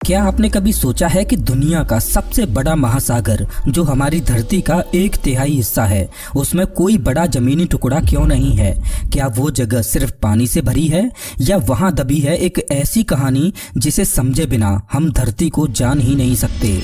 क्या आपने कभी सोचा है कि दुनिया का सबसे बड़ा महासागर जो हमारी धरती का 1/3 हिस्सा है, उसमें कोई बड़ा जमीनी टुकड़ा क्यों नहीं है? क्या वो जगह सिर्फ पानी से भरी है या वहां दबी है एक ऐसी कहानी जिसे समझे बिना हम धरती को जान ही नहीं सकते?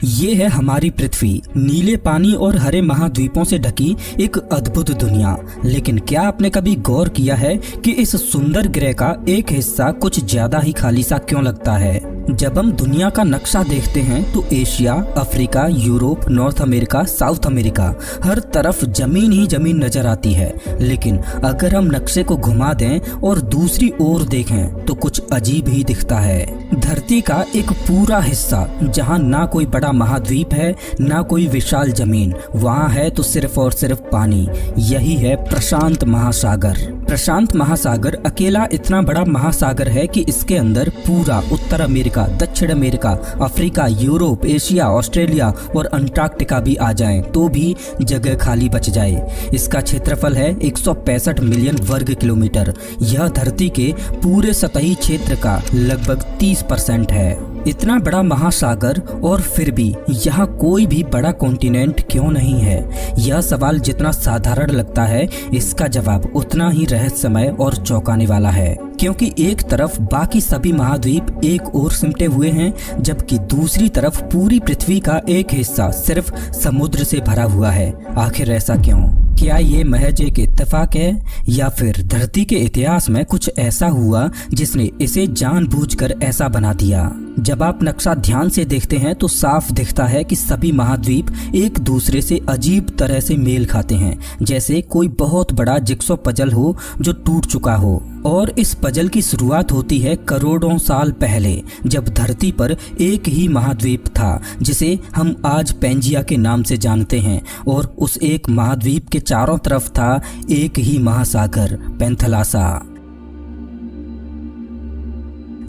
ये है हमारी पृथ्वी, नीले पानी और हरे महाद्वीपों से ढकी एक अद्भुत दुनिया। लेकिन क्या आपने कभी गौर किया है कि इस सुंदर ग्रह का एक हिस्सा कुछ ज्यादा ही खाली सा क्यों लगता है? जब हम दुनिया का नक्शा देखते हैं तो Asia, Africa, Europe, North America, South America, हर तरफ जमीन ही जमीन नजर आती है। लेकिन अगर हम नक्शे को घुमा दें और दूसरी ओर देखें तो कुछ अजीब ही दिखता है। धरती का एक पूरा हिस्सा जहां ना कोई बड़ा महाद्वीप है, ना कोई विशाल जमीन, वहां है तो सिर्फ और सिर्फ पानी। यही है प्रशांत महासागर। प्रशांत महासागर अकेला इतना बड़ा महासागर है कि इसके अंदर पूरा उत्तर अमेरिका, दक्षिण America, Africa, Europe, Asia, Australia और अंटार्कटिका भी आ जाएं तो भी जगह खाली बच जाए। इसका क्षेत्रफल है 165 मिलियन वर्ग किलोमीटर। यह धरती के पूरे सतही क्षेत्र का लगभग 30% है। इतना बड़ा महासागर और फिर भी यहाँ कोई भी बड़ा कॉन्टिनेंट क्यों नहीं है? यह सवाल जितना साधारण लगता है, इसका जवाब उतना ही रहस्यमय और चौंकाने वाला है। क्योंकि एक तरफ बाकी सभी महाद्वीप एक ओर सिमटे हुए हैं, जबकि दूसरी तरफ पूरी पृथ्वी का एक हिस्सा सिर्फ समुद्र से भरा हुआ है। आखिर ऐसा क्यों? क्या ये महज एक इत्तेफाक है या फिर धरती के इतिहास में कुछ ऐसा हुआ जिसने इसे जानबूझकर ऐसा बना दिया? जब आप नक्शा ध्यान से देखते हैं तो साफ दिखता है कि सभी महाद्वीप एक दूसरे से अजीब तरह से मेल खाते हैं, जैसे कोई बहुत बड़ा जिक्सो पजल हो जो टूट चुका हो। और इस पजल की शुरुआत होती है करोड़ों साल पहले, जब धरती पर एक ही महाद्वीप था जिसे हम आज पेंजिया के नाम से जानते हैं, और उस एक महाद्वीप के चारों तरफ था एक ही महासागर, पैंथलासा।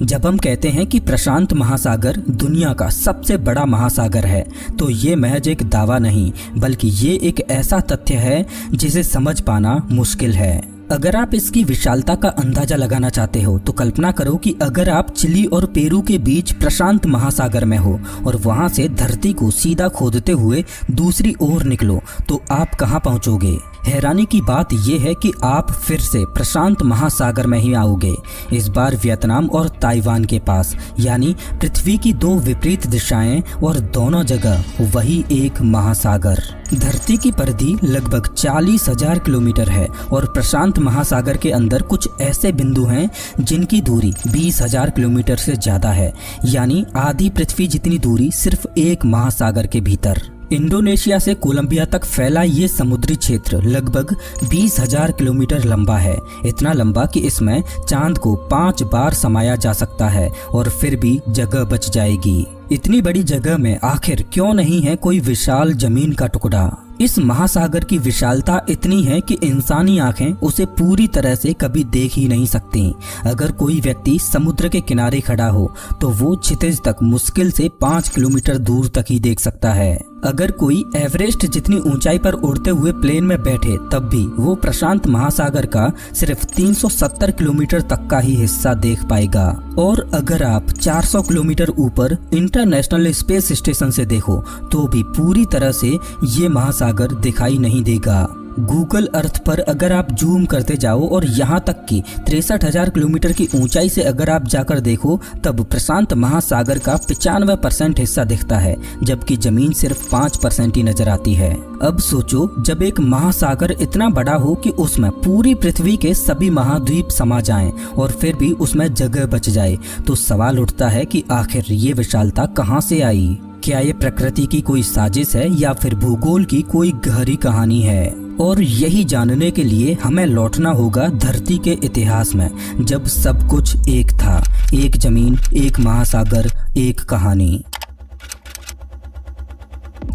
जब हम कहते हैं कि प्रशांत महासागर दुनिया का सबसे बड़ा महासागर है, तो ये महज एक दावा नहीं, बल्कि ये एक ऐसा तथ्य है जिसे समझ पाना मुश्किल है। अगर आप इसकी विशालता का अंदाजा लगाना चाहते हो तो कल्पना करो कि अगर आप चिली और पेरू के बीच प्रशांत महासागर में हो और वहां से धरती को सीधा खोदते हुए दूसरी ओर निकलो तो आप कहां पहुंचोगे? हैरानी की बात यह है कि आप फिर से प्रशांत महासागर में ही आओगे, इस बार वियतनाम और ताइवान के पास। यानी पृथ्वी की दो विपरीत दिशाएं और दोनों जगह वही एक महासागर। धरती की परिधि लगभग 40,000 किलोमीटर है और प्रशांत महासागर के अंदर कुछ ऐसे बिंदु हैं जिनकी दूरी 20,000 किलोमीटर से ज्यादा है। यानी आधी पृथ्वी जितनी दूरी सिर्फ एक महासागर के भीतर। इंडोनेशिया से कोलंबिया तक फैला ये समुद्री क्षेत्र लगभग 20,000 किलोमीटर लंबा है। इतना लंबा कि इसमें चांद को 5 बार समाया जा सकता है और फिर भी जगह बच जाएगी। इतनी बड़ी जगह में आखिर क्यों नहीं है कोई विशाल जमीन का टुकड़ा? इस महासागर की विशालता इतनी है कि इंसानी आंखें उसे पूरी तरह से कभी देख ही नहीं सकती। अगर कोई व्यक्ति समुद्र के किनारे खड़ा हो तो वो क्षितिज तक मुश्किल से 5 किलोमीटर दूर तक ही देख सकता है। अगर कोई एवरेस्ट जितनी ऊंचाई पर उड़ते हुए प्लेन में बैठे तब भी वो प्रशांत महासागर का सिर्फ 370 किलोमीटर तक का ही हिस्सा देख पाएगा। और अगर आप 400 किलोमीटर ऊपर इंटरनेशनल स्पेस स्टेशन से देखो तो भी पूरी तरह से ये महासागर दिखाई नहीं देगा। गूगल अर्थ पर अगर आप जूम करते जाओ और यहाँ तक कि 63,000 किलोमीटर की ऊंचाई से अगर आप जाकर देखो तब प्रशांत महासागर का 95% हिस्सा दिखता है, जबकि जमीन सिर्फ 5% ही नजर आती है। अब सोचो, जब एक महासागर इतना बड़ा हो कि उसमें पूरी पृथ्वी के सभी महाद्वीप समा जाएं और फिर भी उसमें जगह बच जाए, तो सवाल उठता है कि आखिर ये विशालता कहाँ से आई? क्या ये प्रकृति की कोई साजिश है या फिर भूगोल की कोई गहरी कहानी है? और यही जानने के लिए हमें लौटना होगा धरती के इतिहास में, जब सब कुछ एक था, एक जमीन, एक महासागर, एक कहानी।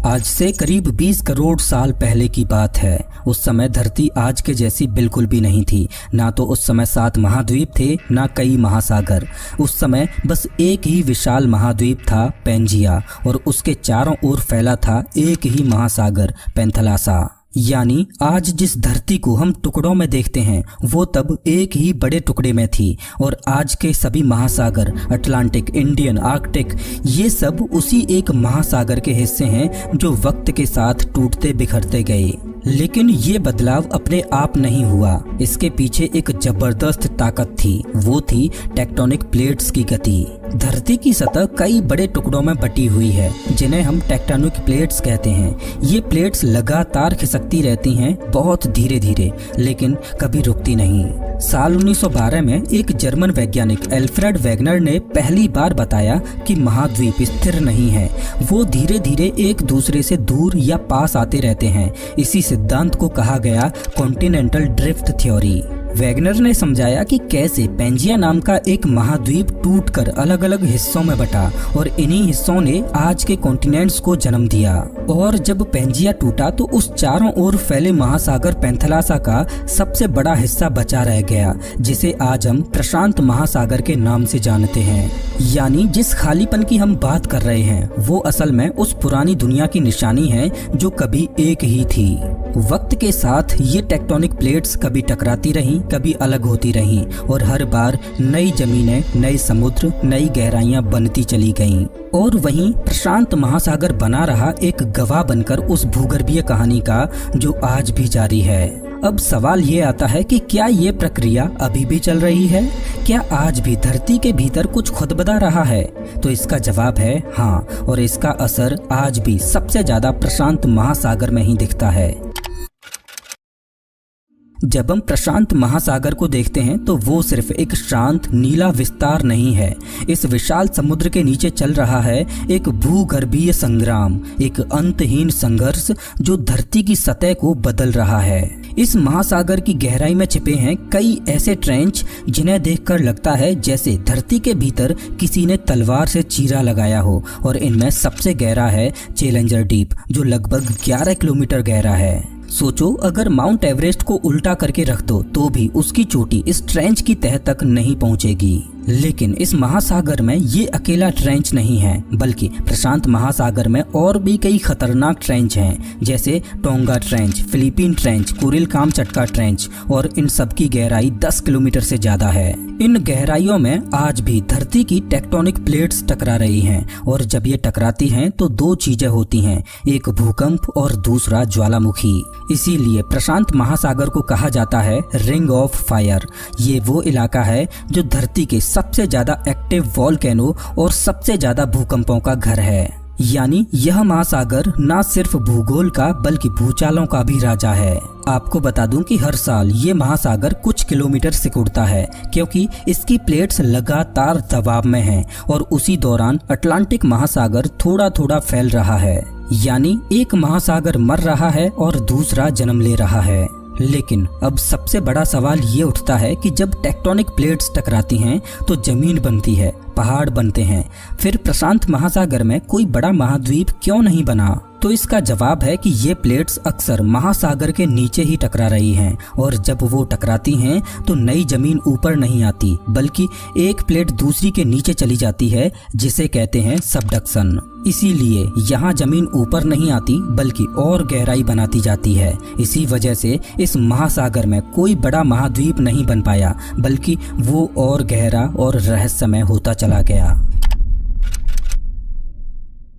आज से करीब 20 करोड़ साल पहले की बात है। उस समय धरती आज के जैसी बिल्कुल भी नहीं थी। ना तो उस समय 7 महाद्वीप थे, ना कई महासागर। उस समय बस एक ही विशाल महाद्वीप था, पेंजिया, और उसके चारों ओर फैला था एक ही महासागर, पैंथलासा। यानी आज जिस धरती को हम टुकड़ों में देखते हैं वो तब एक ही बड़े टुकड़े में थी, और आज के सभी महासागर अटलांटिक, इंडियन, आर्कटिक, ये सब उसी एक महासागर के हिस्से हैं जो वक्त के साथ टूटते बिखरते गए। लेकिन ये बदलाव अपने आप नहीं हुआ, इसके पीछे एक जबरदस्त ताकत थी, वो थी टेक्टोनिक प्लेट्स की गति। धरती की सतह कई बड़े टुकड़ों में बटी हुई है जिन्हें हम टेक्टोनिक प्लेट्स कहते हैं। ये प्लेट्स लगातार खिसकती रहती हैं, बहुत धीरे धीरे, लेकिन कभी रुकती नहीं। साल 1912 में एक जर्मन वैज्ञानिक एल्फ्रेड वेगनर ने पहली बार बताया कि महाद्वीप स्थिर नहीं है, वो धीरे धीरे एक दूसरे से दूर या पास आते रहते हैं। इसी सिद्धांत को कहा गया कॉन्टिनेंटल ड्रिफ्ट थ्योरी। वेगनर ने समझाया कि कैसे पेंजिया नाम का एक महाद्वीप टूटकर अलग अलग हिस्सों में बटा और इन्हीं हिस्सों ने आज के कॉन्टिनेंट्स को जन्म दिया। और जब पेंजिया टूटा तो उस चारों ओर फैले महासागर पेंथलासा का सबसे बड़ा हिस्सा बचा रह गया, जिसे आज हम प्रशांत महासागर के नाम से जानते हैं। यानी जिस खालीपन की हम बात कर रहे हैं वो असल में उस पुरानी दुनिया की निशानी है जो कभी एक ही थी। वक्त के साथ ये टेक्टोनिक प्लेट्स कभी टकराती रहीं, कभी अलग होती रहीं, और हर बार नई जमीनें, नए समुद्र, नई गहराइयां बनती चली गईं। और वहीं प्रशांत महासागर बना रहा एक गवाह बनकर उस भूगर्भीय कहानी का जो आज भी जारी है। अब सवाल ये आता है कि क्या ये प्रक्रिया अभी भी चल रही है? क्या आज भी धरती के भीतर कुछ खुदबदा रहा है? तो इसका जवाब है हाँ, और इसका असर आज भी सबसे ज्यादा प्रशांत महासागर में ही दिखता है। जब हम प्रशांत महासागर को देखते हैं तो वो सिर्फ एक शांत नीला विस्तार नहीं है। इस विशाल समुद्र के नीचे चल रहा है एक भूगर्भीय संग्राम, एक अंतहीन संघर्ष जो धरती की सतह को बदल रहा है। इस महासागर की गहराई में छिपे हैं कई ऐसे ट्रेंच जिन्हें देखकर लगता है जैसे धरती के भीतर किसी ने तलवार से चीरा लगाया हो, और इनमें सबसे गहरा है चैलेंजर डीप जो लगभग 11 किलोमीटर गहरा है। सोचो, अगर माउंट एवरेस्ट को उल्टा करके रख दो तो भी उसकी चोटी इस ट्रेंच की तह तक नहीं पहुंचेगी। लेकिन इस महासागर में ये अकेला ट्रेंच नहीं है, बल्कि प्रशांत महासागर में और भी कई खतरनाक ट्रेंच हैं, जैसे tonga trench, Philippine trench, Kuril Kamchatka trench, और इन सब की गहराई 10 किलोमीटर से ज्यादा है। इन गहराइयों में आज भी धरती की टेक्टोनिक प्लेट्स टकरा रही हैं, और जब ये टकराती हैं तो दो चीजें होती हैं, एक भूकंप और दूसरा ज्वालामुखी। इसीलिए प्रशांत महासागर को कहा जाता है रिंग ऑफ फायर। ये वो इलाका है जो धरती के सबसे ज्यादा एक्टिव वॉल्केनो और सबसे ज्यादा भूकंपों का घर है। यानी यह महासागर ना सिर्फ भूगोल का बल्कि भूचालों का भी राजा है। आपको बता दूं कि हर साल ये महासागर कुछ किलोमीटर सिकुड़ता है, क्योंकि इसकी प्लेट्स लगातार दबाव में हैं, और उसी दौरान अटलांटिक महासागर थोड़ा थोड़ा फैल रहा है। यानी एक महासागर मर रहा है और दूसरा जन्म ले रहा है। लेकिन अब सबसे बड़ा सवाल ये उठता है कि जब टेक्टोनिक प्लेट्स टकराती हैं तो जमीन बनती है, पहाड़ बनते हैं, फिर प्रशांत महासागर में कोई बड़ा महाद्वीप क्यों नहीं बना? तो इसका जवाब है कि ये प्लेट्स अक्सर महासागर के नीचे ही टकरा रही हैं, और जब वो टकराती हैं तो नई जमीन ऊपर नहीं आती, बल्कि एक प्लेट दूसरी के नीचे चली जाती है, जिसे कहते हैं सबडक्शन। इसीलिए यहाँ जमीन ऊपर नहीं आती बल्कि और गहराई बनाती जाती है। इसी वजह से इस महासागर में कोई बड़ा महाद्वीप नहीं बन पाया, बल्कि वो और गहरा और रहस्यमय होता चला गया।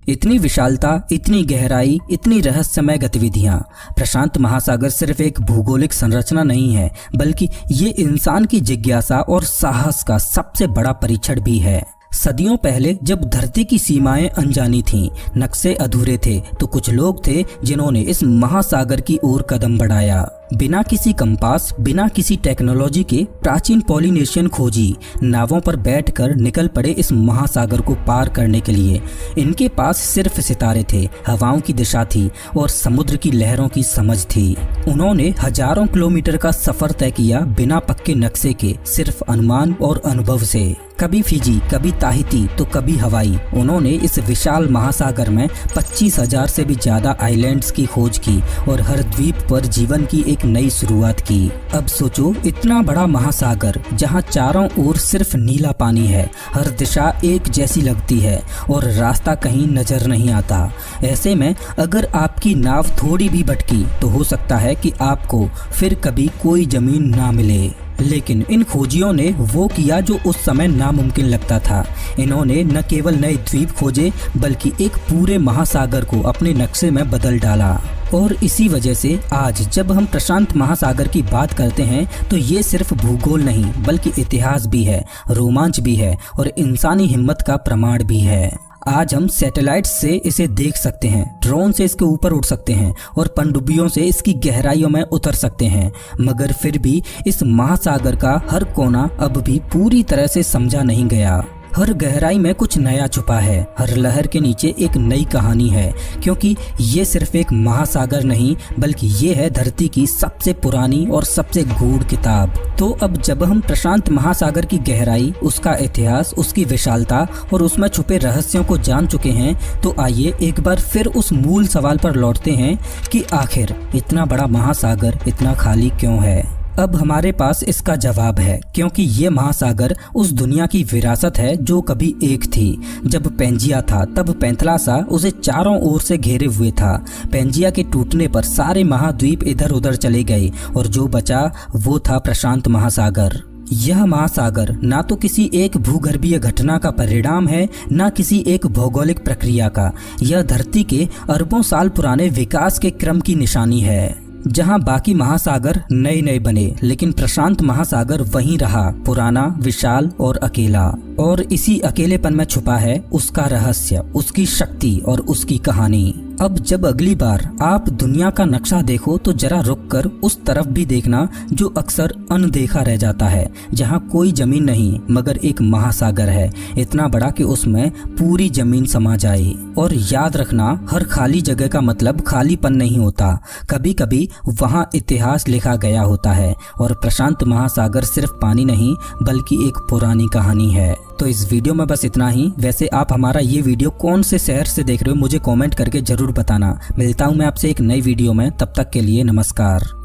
इतनी विशालता, इतनी गहराई, इतनी रहस्यमय गतिविधियां। प्रशांत महासागर सिर्फ एक भूगोलिक संरचना नहीं है, बल्कि ये इंसान की जिज्ञासा और साहस का सबसे बड़ा परीक्षण भी है। सदियों पहले जब धरती की सीमाएं अनजानी थीं, नक्शे अधूरे थे, तो कुछ लोग थे जिन्होंने इस महासागर की ओर कदम बढ़ाया। बिना किसी कंपास, बिना किसी टेक्नोलॉजी के प्राचीन पॉलिनेशियन खोजी नावों पर बैठकर निकल पड़े इस महासागर को पार करने के लिए। इनके पास सिर्फ सितारे थे, हवाओं की दिशा थी और समुद्र की लहरों की समझ थी। उन्होंने हजारों किलोमीटर का सफर तय किया बिना पक्के नक्शे के, सिर्फ अनुमान और अनुभव से। कभी फिजी, कभी ताहिती तो कभी हवाई। उन्होंने इस विशाल महासागर में 25,000 से भी ज्यादा आइलैंड्स की खोज की और हर द्वीप पर जीवन की एक नई शुरुआत की। अब सोचो, इतना बड़ा महासागर जहां चारों ओर सिर्फ नीला पानी है, हर दिशा एक जैसी लगती है और रास्ता कहीं नजर नहीं आता। ऐसे में अगर आपकी नाव थोड़ी भी भटकी तो हो सकता है कि आपको फिर कभी कोई जमीन ना मिले। लेकिन इन खोजियों ने वो किया जो उस समय नामुमकिन लगता था। इन्होंने न केवल नए द्वीप खोजे बल्कि एक पूरे महासागर को अपने नक्शे में बदल डाला। और इसी वजह से आज जब हम प्रशांत महासागर की बात करते हैं तो ये सिर्फ भूगोल नहीं बल्कि इतिहास भी है, रोमांच भी है और इंसानी हिम्मत का प्रमाण भी है। आज हम सैटेलाइट से इसे देख सकते हैं, ड्रोन से इसके ऊपर उड़ सकते हैं और पनडुब्बियों से इसकी गहराइयों में उतर सकते हैं, मगर फिर भी इस महासागर का हर कोना अब भी पूरी तरह से समझा नहीं गया। हर गहराई में कुछ नया छुपा है, हर लहर के नीचे एक नई कहानी है, क्योंकि ये सिर्फ एक महासागर नहीं बल्कि ये है धरती की सबसे पुरानी और सबसे गूढ़ किताब। तो अब जब हम प्रशांत महासागर की गहराई, उसका इतिहास, उसकी विशालता और उसमें छुपे रहस्यों को जान चुके हैं, तो आइए एक बार फिर उस मूल सवाल पर लौटते हैं कि आखिर इतना बड़ा महासागर इतना खाली क्यों है। अब हमारे पास इसका जवाब है, क्योंकि ये महासागर उस दुनिया की विरासत है जो कभी एक थी। जब पेंजिया था तब पैंथलासा उसे चारों ओर से घेरे हुए था। पेंजिया के टूटने पर सारे महाद्वीप इधर उधर चले गए और जो बचा वो था प्रशांत महासागर। यह महासागर ना तो किसी एक भूगर्भीय घटना का परिणाम है, ना किसी एक भौगोलिक प्रक्रिया का। यह धरती के अरबों साल पुराने विकास के क्रम की निशानी है। जहां बाकी महासागर नए नए बने, लेकिन प्रशांत महासागर वहीं रहा, पुराना, विशाल और अकेला। और इसी अकेलेपन में छुपा है उसका रहस्य, उसकी शक्ति और उसकी कहानी। अब जब अगली बार आप दुनिया का नक्शा देखो तो जरा रुककर उस तरफ भी देखना जो अक्सर अनदेखा रह जाता है, जहां कोई जमीन नहीं मगर एक महासागर है, इतना बड़ा कि उसमें पूरी जमीन समा जाए। और याद रखना, हर खाली जगह का मतलब खालीपन नहीं होता, कभी कभी वहां इतिहास लिखा गया होता है। और प्रशांत महासागर सिर्फ पानी नहीं बल्कि एक पुरानी कहानी है। तो इस वीडियो में बस इतना ही। वैसे आप हमारा ये वीडियो कौन से शहर से देख रहे हो मुझे कमेंट करके जरूर बताना। मिलता हूँ मैं आपसे एक नई वीडियो में, तब तक के लिए नमस्कार।